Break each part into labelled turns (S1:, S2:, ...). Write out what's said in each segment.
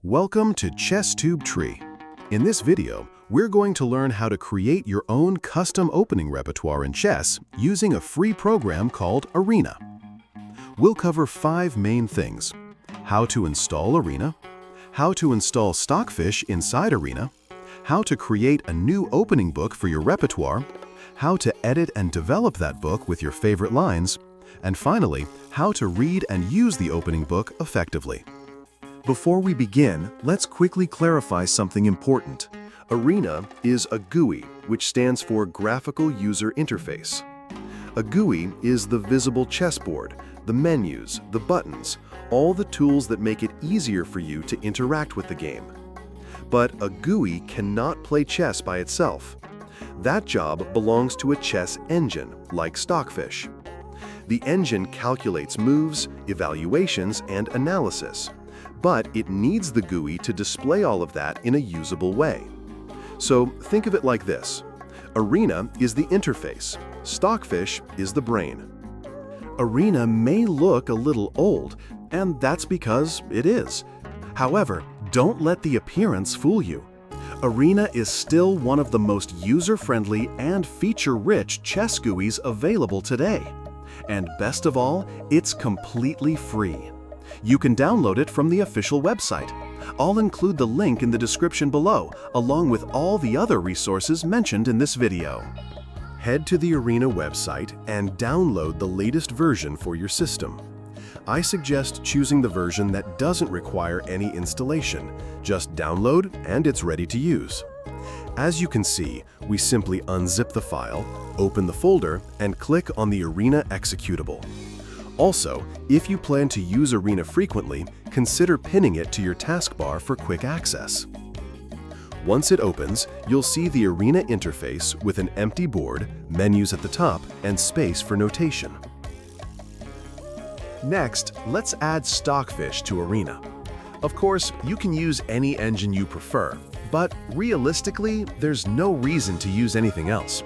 S1: Welcome to ChessTube Tree. In this video, we're going to learn how to create your own custom opening repertoire in chess using a free program called Arena. We'll cover 5 main things: how to install Arena, how to install Stockfish inside Arena, how to create a new opening book for your repertoire, how to edit and develop that book with your favorite lines, and finally, how to read and use the opening book effectively. Before we begin, let's quickly clarify something important. Arena is a GUI, which stands for Graphical User Interface. A GUI is the visible chessboard, the menus, the buttons, all the tools that make it easier for you to interact with the game. But a GUI cannot play chess by itself. That job belongs to a chess engine, like Stockfish. The engine calculates moves, evaluations, and analysis. But it needs the GUI to display all of that in a usable way. So think of it like this. Arena is the interface. Stockfish is the brain. Arena may look a little old, and that's because it is. However, don't let the appearance fool you. Arena is still one of the most user-friendly and feature-rich chess GUIs available today. And best of all, it's completely free. You can download it from the official website. I'll include the link in the description below, along with all the other resources mentioned in this video. Head to the Arena website and download the latest version for your system. I suggest choosing the version that doesn't require any installation. Just download and it's ready to use. As you can see, we simply unzip the file, open the folder, and click on the Arena executable. Also, if you plan to use Arena frequently, consider pinning it to your taskbar for quick access. Once it opens, you'll see the Arena interface with an empty board, menus at the top, and space for notation. Next, let's add Stockfish to Arena. Of course, you can use any engine you prefer, but realistically, there's no reason to use anything else.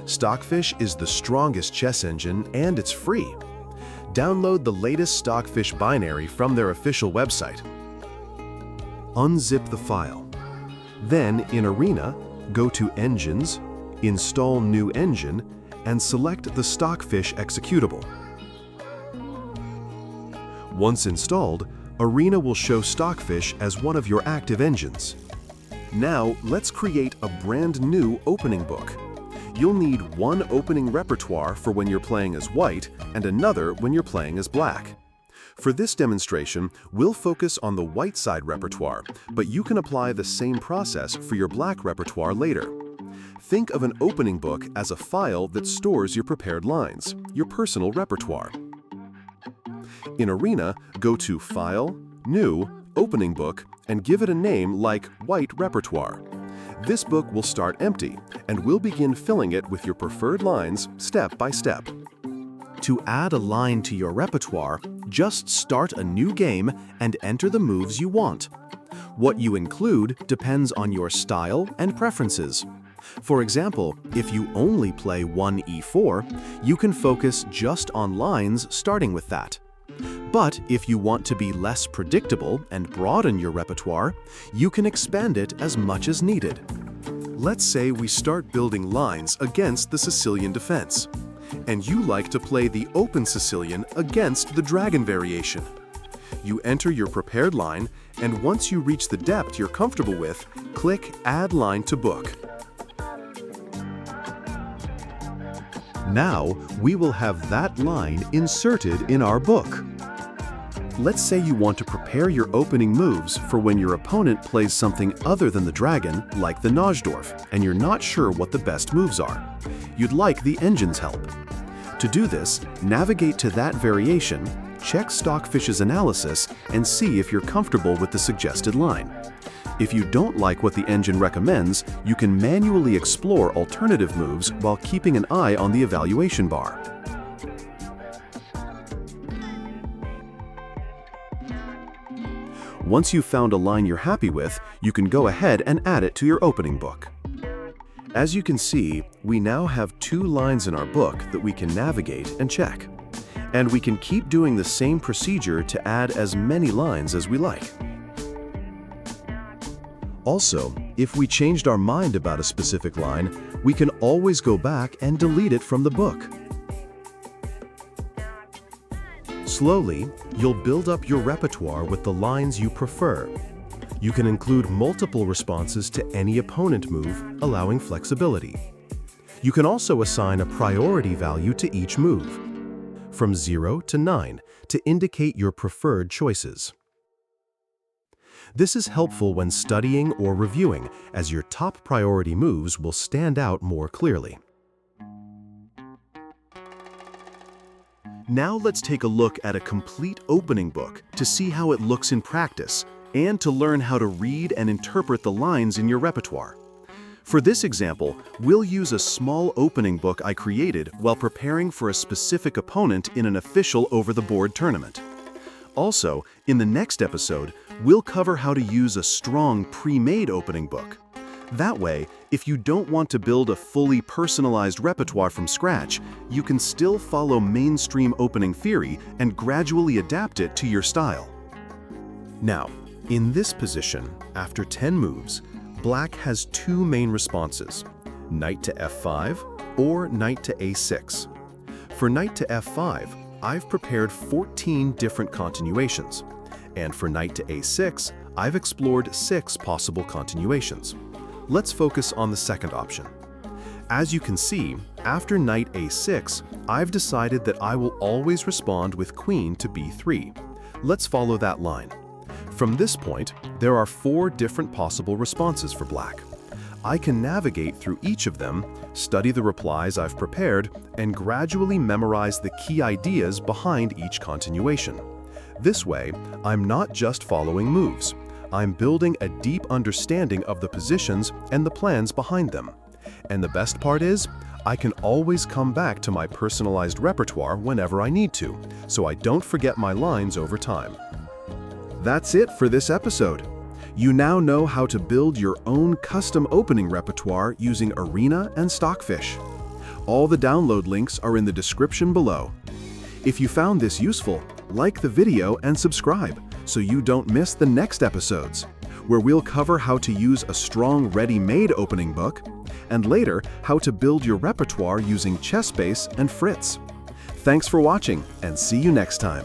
S1: Stockfish is the strongest chess engine and it's free. Download the latest Stockfish binary from their official website. Unzip the file. Then, in Arena, go to Engines, Install New Engine, and select the Stockfish executable. Once installed, Arena will show Stockfish as one of your active engines. Now, let's create a brand new opening book. You'll need one opening repertoire for when you're playing as white and another when you're playing as black. For this demonstration, we'll focus on the white side repertoire, but you can apply the same process for your black repertoire later. Think of an opening book as a file that stores your prepared lines, your personal repertoire. In Arena, go to File, New, Opening Book, and give it a name like White Repertoire. This book will start empty, and we'll begin filling it with your preferred lines step by step. To add a line to your repertoire, just start a new game and enter the moves you want. What you include depends on your style and preferences. For example, if you only play one e4, you can focus just on lines starting with that. But if you want to be less predictable and broaden your repertoire, you can expand it as much as needed. Let's say we start building lines against the Sicilian defense, and you like to play the open Sicilian against the dragon variation. You enter your prepared line, and once you reach the depth you're comfortable with, click Add Line to Book. Now, we will have that line inserted in our book. Let's say you want to prepare your opening moves for when your opponent plays something other than the dragon, like the Najdorf, and you're not sure what the best moves are. You'd like the engine's help. To do this, navigate to that variation, check Stockfish's analysis, and see if you're comfortable with the suggested line. If you don't like what the engine recommends, you can manually explore alternative moves while keeping an eye on the evaluation bar. Once you've found a line you're happy with, you can go ahead and add it to your opening book. As you can see, we now have 2 lines in our book that we can navigate and check. And we can keep doing the same procedure to add as many lines as we like. Also, if we changed our mind about a specific line, we can always go back and delete it from the book. Slowly, you'll build up your repertoire with the lines you prefer. You can include multiple responses to any opponent move, allowing flexibility. You can also assign a priority value to each move, from 0 to 9, to indicate your preferred choices. This is helpful when studying or reviewing, as your top priority moves will stand out more clearly. Now let's take a look at a complete opening book to see how it looks in practice, and to learn how to read and interpret the lines in your repertoire. For this example, we'll use a small opening book I created while preparing for a specific opponent in an official over-the-board tournament. Also, in the next episode, we'll cover how to use a strong pre-made opening book. That way, if you don't want to build a fully personalized repertoire from scratch, you can still follow mainstream opening theory and gradually adapt it to your style. Now, in this position, after 10 moves, Black has two main responses, Knight to f5 or Knight to a6. For Knight to f5, I've prepared 14 different continuations, and for Knight to a6, I've explored 6 possible continuations. Let's focus on the second option. As you can see, after Knight a6, I've decided that I will always respond with Queen to b3. Let's follow that line. From this point, there are 4 different possible responses for Black. I can navigate through each of them, study the replies I've prepared, and gradually memorize the key ideas behind each continuation. This way, I'm not just following moves. I'm building a deep understanding of the positions and the plans behind them. And the best part is, I can always come back to my personalized repertoire whenever I need to, so I don't forget my lines over time. That's it for this episode. You now know how to build your own custom opening repertoire using Arena and Stockfish. All the download links are in the description below. If you found this useful, like the video and subscribe so you don't miss the next episodes, where we'll cover how to use a strong ready-made opening book, and later how to build your repertoire using ChessBase and Fritz. Thanks for watching, and see you next time.